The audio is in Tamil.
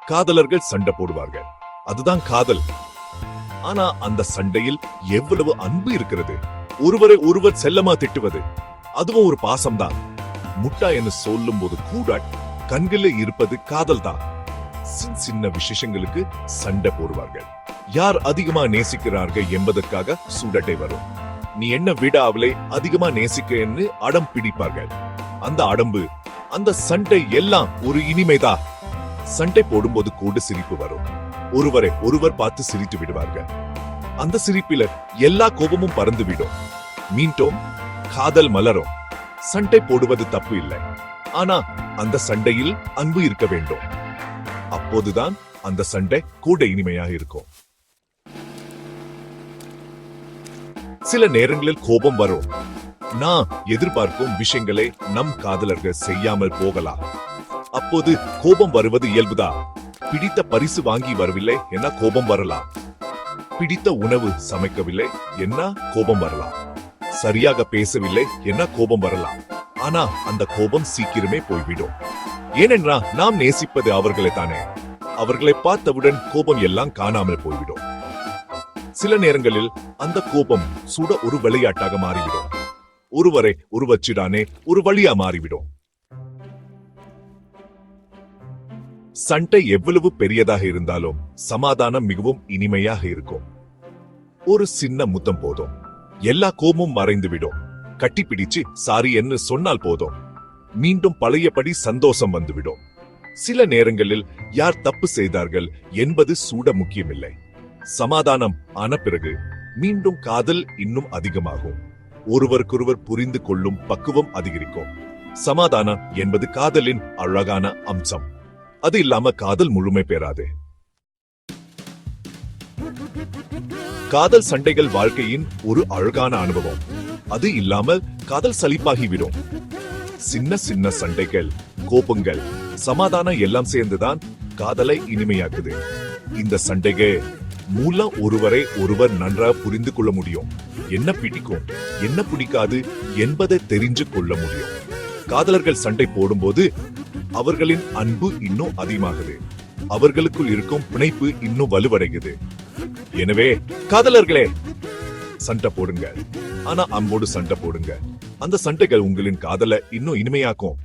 காதலர்கள் சண்டை போடுவார்கள், அதுதான் காதல். ஆனா அந்த சண்டையில் எவ்வளவு அன்பு இருக்கிறது. ஒருவரை ஒருவர் செல்லமா திட்டுவது, அதுவும் ஒரு பாசம்தான். முட்டா என்று சொல்லும் போது கூட கண்களில் இருப்பது காதல் தான். சின்ன விசேஷங்களுக்கு சண்டை போடுவார்கள். யார் அதிகமா நேசிக்கிறார்கள் என்பதற்காக சூடட்டை வரும். நீ என்ன விட அவளை அதிகமா நேசிக்க என்று அடம் பிடிப்பார்கள். அந்த அடம்பு, அந்த சண்டை எல்லாம் ஒரு இனிமைதான். சண்டை போடும்போது கூட சிரிப்பு வரும். ஒருவரை ஒருவர் பார்த்து சிரித்து விடுவார்கள். அந்த சிரிப்பில எல்லா கோபமும் பறந்து விடும். மீண்டும் காதல் மலரும். சண்டை போடுவது தப்பு இல்லை, ஆனா அந்த சண்டையில் அன்பு இருக்க வேண்டும். அப்போதுதான் அந்த சண்டை கூட இனிமையாக இருக்கும். சில நேரங்களில் கோபம் வரும். நான் எதிர்பார்க்கும் விஷயங்களை நம் காதலர்கள் செய்யாமல் போகலாம். அப்போது கோபம் வருவது இயல்புதான். பிடித்த பரிசு வாங்கி வரவில்லை என்ன கோபம் வரலாம். பிடித்த உணவு சமைக்கவில்லை என்ன கோபம் வரலாம். சரியாக பேசவில்லை என்ன கோபம் வரலாம். ஆனா அந்த கோபம் சீக்கிரமே போய்விடும். ஏனென்றால் நாம் நேசிப்பது அவர்களை தானே. அவர்களை பார்த்தவுடன் கோபம் எல்லாம் காணாமல் போய்விடும். சில நேரங்களில் அந்த கோபம் சுட ஒரு விளையாட்டாக மாறிவிடும். ஒருவரை ஒருவச்சிடானே ஒரு வழியா மாறிவிடும். சண்டை எவ்வளவு பெரியதாக இருந்தாலும் சமாதானம் மிகவும் இனிமையாக இருக்கும். ஒரு சின்ன முத்தம் போதும், எல்லா கோபமும் மறைந்துவிடும். கட்டிப்பிடிச்சு சாரி என்று சொன்னால் போதும், மீண்டும் பழையபடி சந்தோஷம் வந்துவிடும். சில நேரங்களில் யார் தப்பு செய்தார்கள் என்பது சூட முக்கியமில்லை. சமாதானம் ஆன பிறகு மீண்டும் காதல் இன்னும் அதிகமாகும். ஒருவருக்கொருவர் புரிந்து கொள்ளும் பக்குவம் அதிகரிக்கும். சமாதானம் என்பது காதலின் அழகான அம்சம். அது இல்லாம காதல் முழுமை பெறாது. காதல் சண்டைகள் வாழ்க்கையின் ஒரு அழகான அனுபவம். அது இல்லாமல் காதல் சலிப்பாகிவிடும். சின்ன சின்ன சண்டைகள், கோபங்கள், சமாதானம் எல்லாம் சேர்ந்துதான் காதலை இனிமையாக்குது. இந்த சண்டைகள் மூலம் ஒருவரை ஒருவர் நன்றாக புரிந்து கொள்ள முடியும். என்ன பிடிக்கும், என்ன பிடிக்காது என்பதை தெரிஞ்சு கொள்ள முடியும். காதலர்கள் சண்டை போடும்போது அவர்களின் அன்பு இன்னும் அதிகமாகுது. அவர்களுக்குள் இருக்கும் பிணைப்பு இன்னும் வலுவடைகுது. எனவே காதலர்களே, சண்டை போடுங்க, ஆனா அன்போடு சண்டை போடுங்க. அந்த சண்டைகள் உங்களின் காதலை இன்னும் இனிமையாக்கும்.